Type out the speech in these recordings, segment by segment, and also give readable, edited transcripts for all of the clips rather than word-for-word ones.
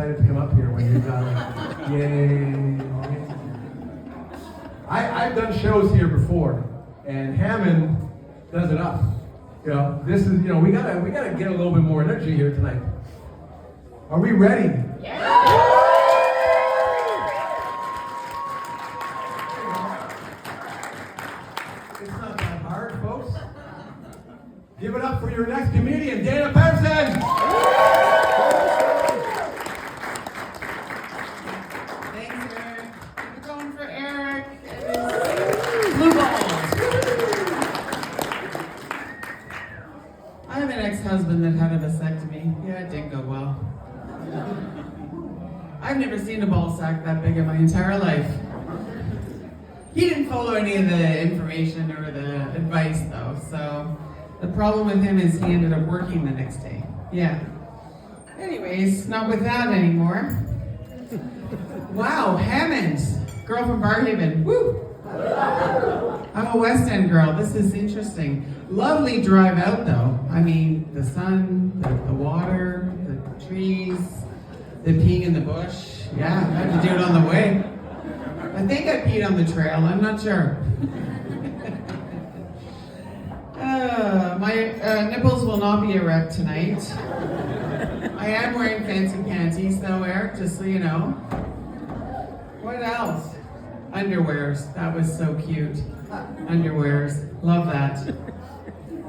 excited to come up here when you've got like, yay. I've done shows here before, and Hammond does it up. You know, this is, we gotta get a little bit more energy here tonight. Are we ready? Yeah. It's not that hard, folks. Give it up for your next comedian, Dana Patterson. Thanks, Eric. We're going for Eric. Blue balls. I have an ex-husband that had a vasectomy. Yeah, it didn't go well. I've never seen a ball sack that big in my entire life. He didn't follow any of the information or the advice, though, so the problem with him is he ended up working the next day. Yeah. Anyways, not with that anymore. Wow, Hammond, girl from Barhaven. Woo! I'm a West End girl. This is interesting. Lovely drive out, though. I mean, the sun, the water, the trees, the peeing in the bush. Yeah, I had to do it on the way. I think I peed on the trail. I'm not sure. My nipples will not be erect tonight. I am wearing fancy panties, though, Eric, just so you know. What else? Underwears. That was so cute. Underwears. Love that.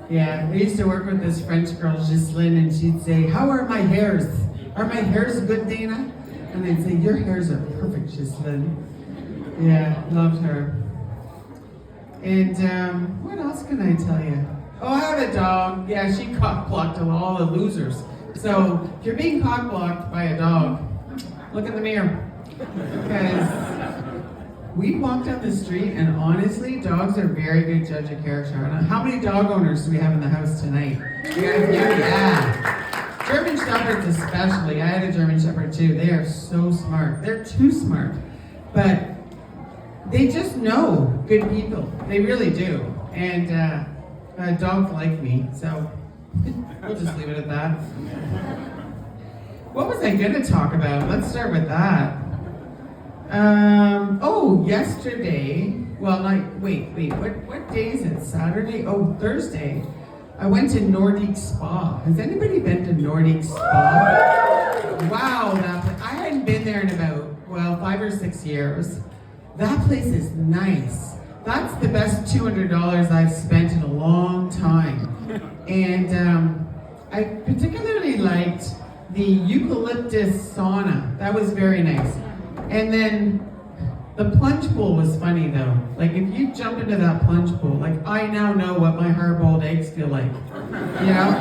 Yeah, I used to work with this French girl, Ghislaine, and she'd say, "How are my hairs? Are my hairs good, Dana?" And I'd say, "Your hairs are perfect, Ghislaine." Yeah, loved her. And what else can I tell you? Oh, I have a dog. Yeah, she cock-blocked all the losers. So if you're being cock-blocked by a dog, look in the mirror. Because we walk down the street, and honestly, dogs are very good judge of character. How many dog owners do we have in the house tonight? You guys hear? Yeah. German Shepherds especially. I had a German Shepherd too. They are so smart. They're too smart. But they just know good people. They really do. And dogs like me, so we'll just leave it at that. What was I going to talk about? Let's start with that. Yesterday, what day is it? Saturday? Oh, Thursday. I went to Nordic Spa. Has anybody been to Nordic Spa? Wow, I hadn't been there in about, 5 or 6 years. That place is nice. That's the best $200 I've spent in a long time. And I particularly liked the eucalyptus sauna. That was very nice. And then the plunge pool was funny though. Like if you jump into that plunge pool, like I now know what my hard-boiled eggs feel like. You know?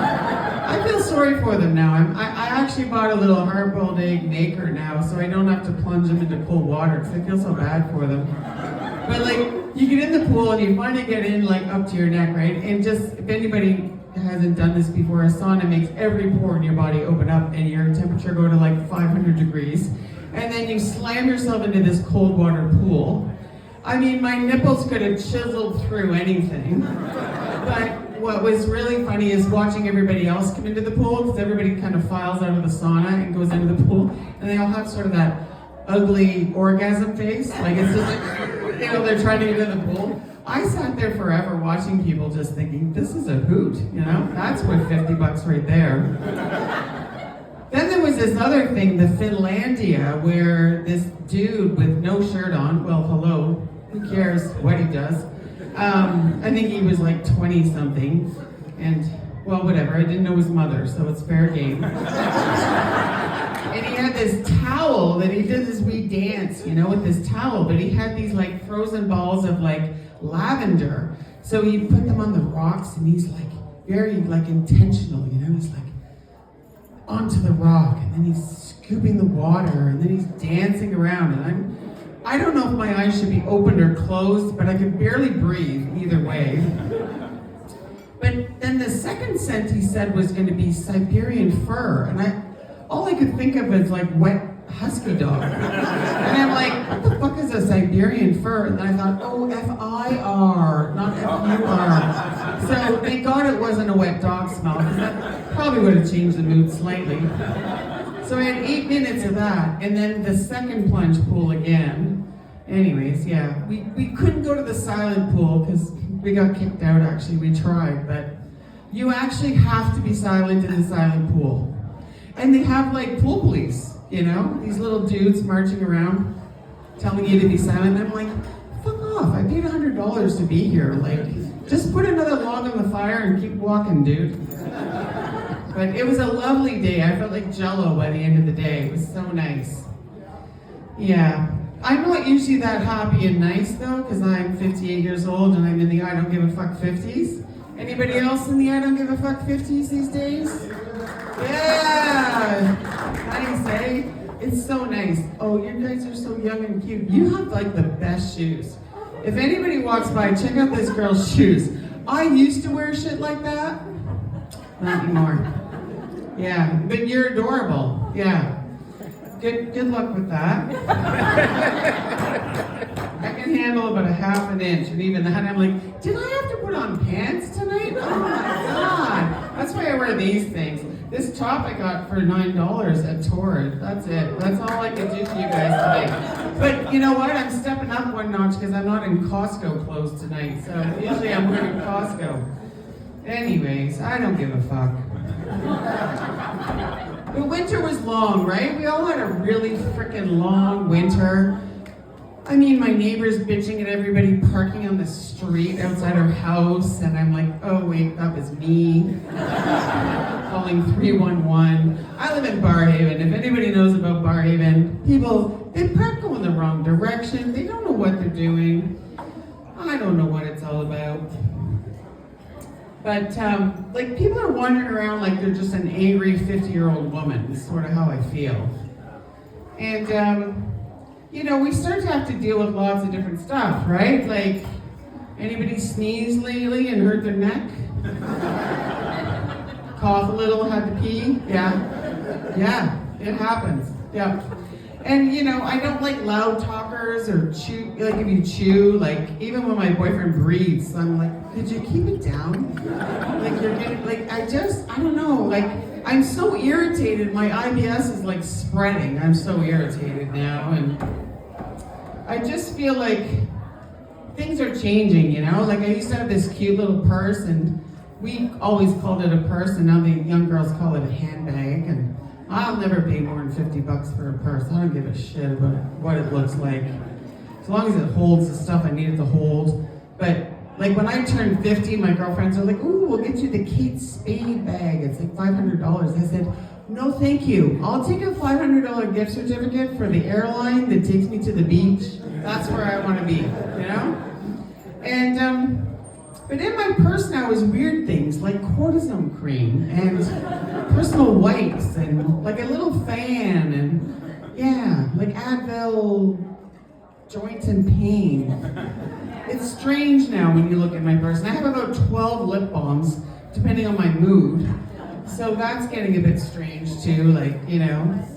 I feel sorry for them now. I actually bought a little hard-boiled egg maker now, so I don't have to plunge them into cold water because I feel so bad for them. But like, you get in the pool and you finally get in like up to your neck, right? And just, if anybody hasn't done this before, a sauna makes every pore in your body open up and your temperature go to like 500 degrees. And then you slam yourself into this cold water pool. I mean, my nipples could have chiseled through anything. But what was really funny is watching everybody else come into the pool, because everybody kind of files out of the sauna and goes into the pool, and they all have sort of that ugly orgasm face. Like it's just like, they're trying to get in the pool. I sat there forever watching people just thinking, this is a hoot, That's worth $50 right there. Then there was this other thing, the Finlandia, where this dude with no shirt on, well, hello, who cares what he does? I think he was like 20-something, and, well, whatever, I didn't know his mother, so it's fair game. And he had this towel that he did this wee dance, with this towel, but he had these like frozen balls of like lavender. So he put them on the rocks, and he's like very like intentional, he's like, onto the rock, and then he's scooping the water, and then he's dancing around, and I don't know if my eyes should be opened or closed, but I could barely breathe either way. But then the second scent he said was going to be Siberian fur, and all I could think of was like wet husky dog. And I'm like, what the fuck is a Siberian fur? And then I thought, oh, F-I-R, not F-U-R. So thank God it wasn't a wet dog smell, because that probably would have changed the mood slightly. So I had 8 minutes of that, and then the second plunge pool again. Anyways, yeah, we couldn't go to the silent pool because we got kicked out, actually. We tried, but you actually have to be silent in the silent pool. And they have like pool police, you know, these little dudes marching around telling you to be silent. I'm like, fuck off, I paid $100 to be here. Like, just put another log on the fire and keep walking, dude. But it was a lovely day. I felt like Jell-O by the end of the day. It was so nice. Yeah. I'm not usually that happy and nice though, because I'm 58 years old and I'm in the I don't give a fuck 50s. Anybody else in the I don't give a fuck 50s these days? Yeah! Nice, eh? It's so nice. Oh, you guys are so young and cute. You have like the best shoes. If anybody walks by, check out this girl's shoes. I used to wear shit like that. Not anymore. Yeah, but you're adorable. Yeah. Good luck with that. I can handle about a half an inch, and even that I'm like, did I have to put on pants tonight? Oh my god. That's why I wear these things. This top I got for $9 at Torrid. That's it. That's all I can do for you guys today. But you know what? I'm stepping up one notch because I'm not in Costco clothes tonight. So usually I'm wearing Costco. Anyways, I don't give a fuck. The winter was long, right? We all had a really freaking long winter. I mean, my neighbor's bitching at everybody parking on the street outside her house, and I'm like, oh wait, that was me. Calling 311. I live in Barhaven. If anybody knows about Barhaven, people, they park going the wrong direction. They don't know what they're doing. I don't know what it's all about. But, like, people are wandering around like they're just an angry 50-year-old woman. Is sort of how I feel. And, you know, we start to have to deal with lots of different stuff, right? Like, anybody sneeze lately and hurt their neck? Cough a little, had to pee? Yeah. Yeah, it happens. Yeah. And, you know, I don't like loud talkers or chew, like if you chew, like even when my boyfriend breathes, I'm like, could you keep it down? Like you're getting, like I don't know, like I'm so irritated, my IBS is like spreading. I'm so irritated now, and I just feel like things are changing, you know? Like I used to have this cute little purse, and we always called it a purse, and now the young girls call it a handbag, and I'll never pay more than $50 for a purse. I don't give a shit about what it looks like. As long as it holds the stuff I need it to hold. But like when I turned 50, my girlfriends are like, ooh, we'll get you the Kate Spade bag. It's like $500. I said, no thank you. I'll take a $500 gift certificate for the airline that takes me to the beach. That's where I want to be, you know? And, but in my purse now is weird things like cortisone cream and personal wipes and like a little fan and yeah, like Advil joints and pain. It's strange now when you look at my purse. And I have about 12 lip balms depending on my mood. So that's getting a bit strange too, like, you know,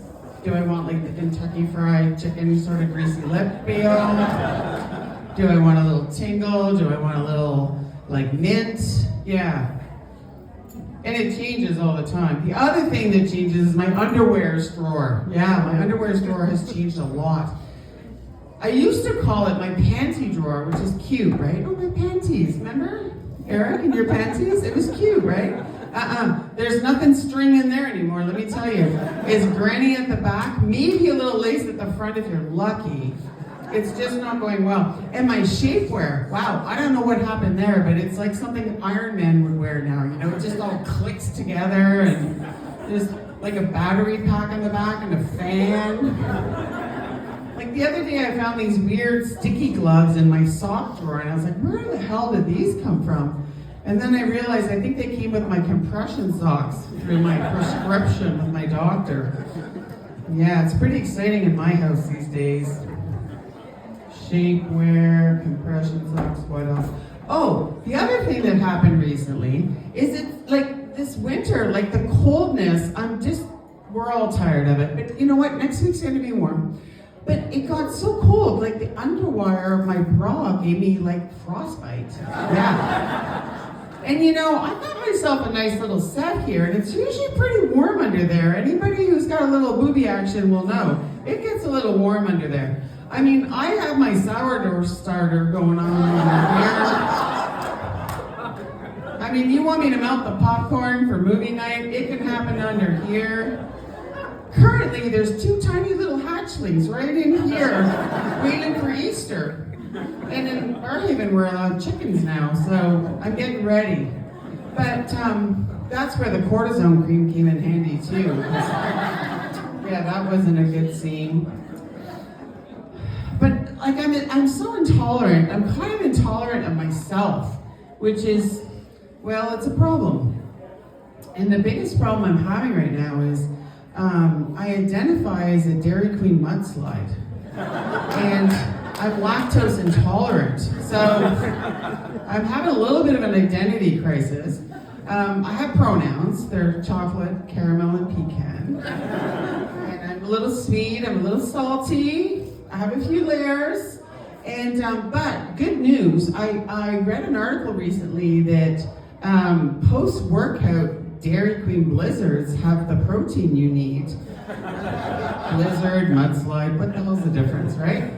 do I want like the Kentucky Fried Chicken sort of greasy lip feel? Do I want a little tingle? Do I want a little like mint? Yeah. And it changes all the time. The other thing that changes is my underwear drawer. Yeah, my underwear drawer has changed a lot. I used to call it my panty drawer, which is cute, right? Oh, my panties, remember? Eric and your panties? It was cute, right? There's nothing string in there anymore, let me tell you. It's granny at the back, maybe a little lace at the front if you're lucky. It's just not going well. And my shapewear, wow, I don't know what happened there, but it's like something Iron Man would wear now, you know? It just all clicks together and there's like a battery pack on the back and a fan. Like the other day I found these weird sticky gloves in my sock drawer and I was like, where the hell did these come from? And then I realized I think they came with my compression socks through my prescription with my doctor. Yeah, it's pretty exciting in my house these days. Shapewear, compression socks, what else? Oh, the other thing that happened recently is it like this winter, like the coldness, we're all tired of it. But you know what? Next week's gonna be warm. But it got so cold, like the underwire of my bra gave me like frostbite. Yeah. And you know, I got myself a nice little set here, and it's usually pretty warm under there. Anybody who's got a little booby action will know. It gets a little warm under there. I mean, I have my sourdough starter going on over here. I mean, you want me to melt the popcorn for movie night? It can happen under here. Currently, there's 2 tiny little hatchlings right in here, waiting for Easter. And in Barhaven, we're allowed chickens now, so I'm getting ready. But that's where the cortisone cream came in handy too. Yeah, that wasn't a good scene. But like, I'm so intolerant. I'm kind of intolerant of myself, which is, well, it's a problem. And the biggest problem I'm having right now is I identify as a Dairy Queen mudslide. And I'm lactose intolerant. So I'm having a little bit of an identity crisis. I have pronouns. They're chocolate, caramel, and pecan. And I'm a little sweet, I'm a little salty. I have a few layers. And but good news, I read an article recently that post-workout Dairy Queen blizzards have the protein you need. Blizzard, mudslide, what the hell's the difference, right?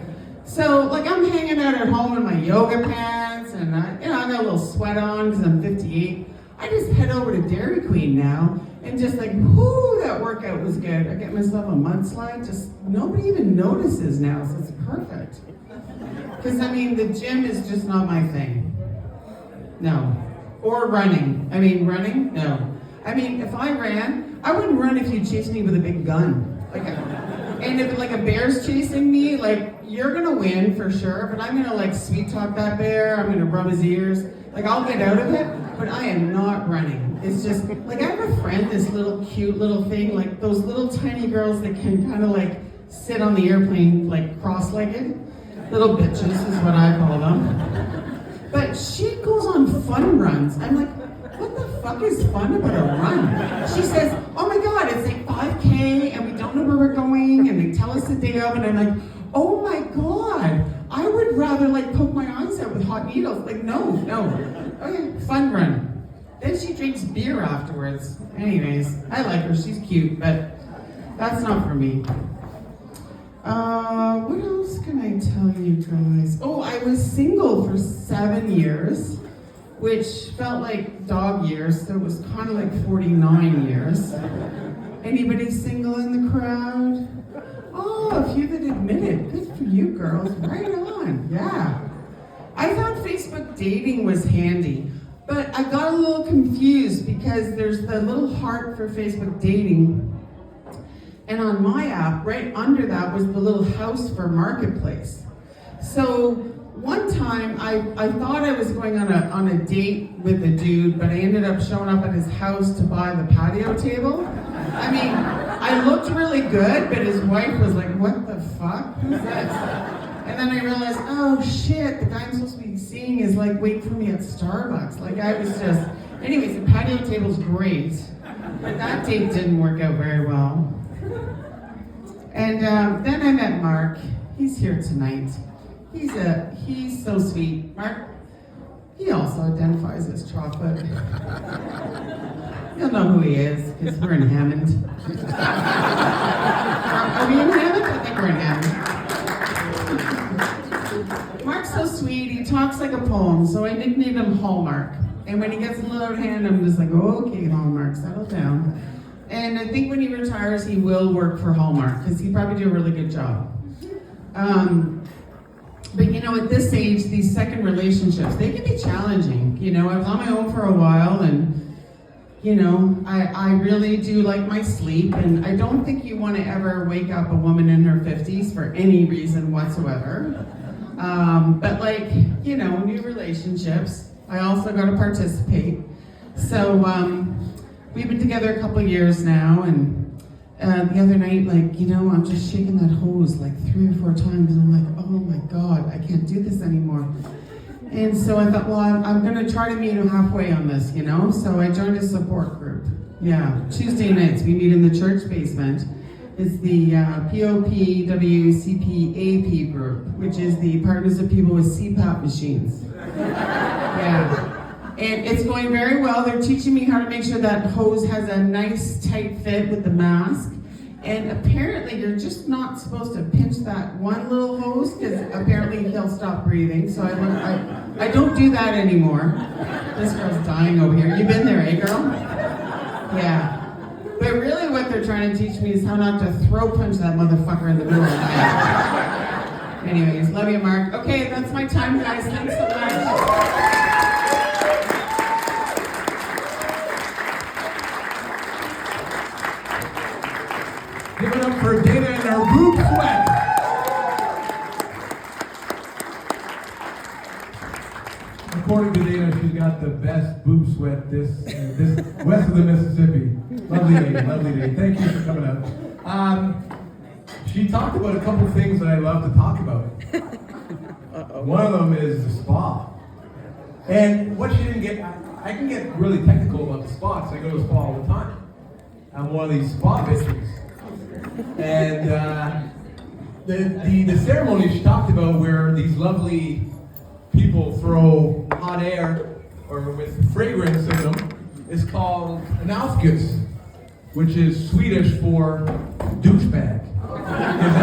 So, like, I'm hanging out at home in my yoga pants, and I got a little sweat on because I'm 58. I just head over to Dairy Queen now, and just like, whoo, that workout was good. I get myself a mudslide, just nobody even notices now, so it's perfect. Because, I mean, the gym is just not my thing. No. Or running. I mean, running? No. I mean, if I ran, I wouldn't run if you chased me with a big gun. And if like a bear's chasing me, like, you're gonna win for sure, but I'm gonna like sweet talk that bear, I'm gonna rub his ears. Like, I'll get out of it, but I am not running. It's just, like, I have a friend, this little cute little thing, like those little tiny girls that can kind of like sit on the airplane, like cross-legged. Little bitches is what I call them. But she goes on fun runs. I'm like, what the fuck is fun about a run? She says, oh my God, it's like 5K and we don't know where we're going and they tell us the day of, and I'm like, oh my God, I would rather like poke my eyes out with hot needles. Like, no. Okay, fun run. Then she drinks beer afterwards. Anyways, I like her, she's cute, but that's not for me. What else can I tell you guys? Oh, I was single for 7 years, which felt like dog years, so it was kind of like 49 years. Anybody single in the crowd? Oh, a few that admitted. Good for you girls, right on, yeah. I thought Facebook dating was handy, but I got a little confused because there's the little heart for Facebook dating, and on my app, right under that was the little house for marketplace. So one time, I thought I was going on a date with a dude, but I ended up showing up at his house to buy the patio table. I mean, I looked really good, but his wife was like, what the fuck? Who's this? And then I realized, oh shit, the guy I'm supposed to be seeing is like waiting for me at Starbucks. Like, I was just, anyways, the patio table's great, but that date didn't work out very well. And then I met Mark. He's here tonight. He's so sweet. Mark, he also identifies as chocolate. You'll know who he is, because we're in Hammond. Are we in Hammond? I think we're in Hammond. Mark's so sweet, he talks like a poem, so I nicknamed him Hallmark. And when he gets a little out of hand, I'm just like, okay, Hallmark, settle down. And I think when he retires, he will work for Hallmark, because he probably do a really good job. But you know, at this age, these second relationships, they can be challenging. You know, I was on my own for a while, and you know, I really do like my sleep, and I don't think you want to ever wake up a woman in her 50s for any reason whatsoever. But like, you know, new relationships, I also got to participate. So we've been together a couple years now, and the other night, like, you know, I'm just shaking that hose like 3 or 4 times, and I'm like, oh my God, I can't do this anymore. And so I thought, well, I'm gonna try to meet him halfway on this, you know? So I joined a support group. Yeah, Tuesday nights, we meet in the church basement. It's the POPWCPAP group, which is the Partners of People with CPAP Machines. Yeah. And it's going very well. They're teaching me how to make sure that hose has a nice tight fit with the mask. And apparently you're just not supposed to pinch that one little hose because apparently he'll stop breathing. So I don't do that anymore. This girl's dying over here. You been there, eh, girl? Yeah. But really what they're trying to teach me is how not to throw punch that motherfucker in the middle of the night. Anyways, love you, Mark. Okay, that's my time, guys. Thanks so much. Give it up for Dana and her boob sweat. According to Dana, she's got the best boob sweat this west of the Mississippi. Lovely day, lovely day. Thank you for coming out. She talked about a couple things that I love to talk about. One of them is the spa. And what she didn't get, I can get really technical about the spa because I go to the spa all the time. I'm one of these spa bitches. And the ceremony she talked about where these lovely people throw hot air or with fragrance in them is called an aufguss, which is Swedish for douchebag. Because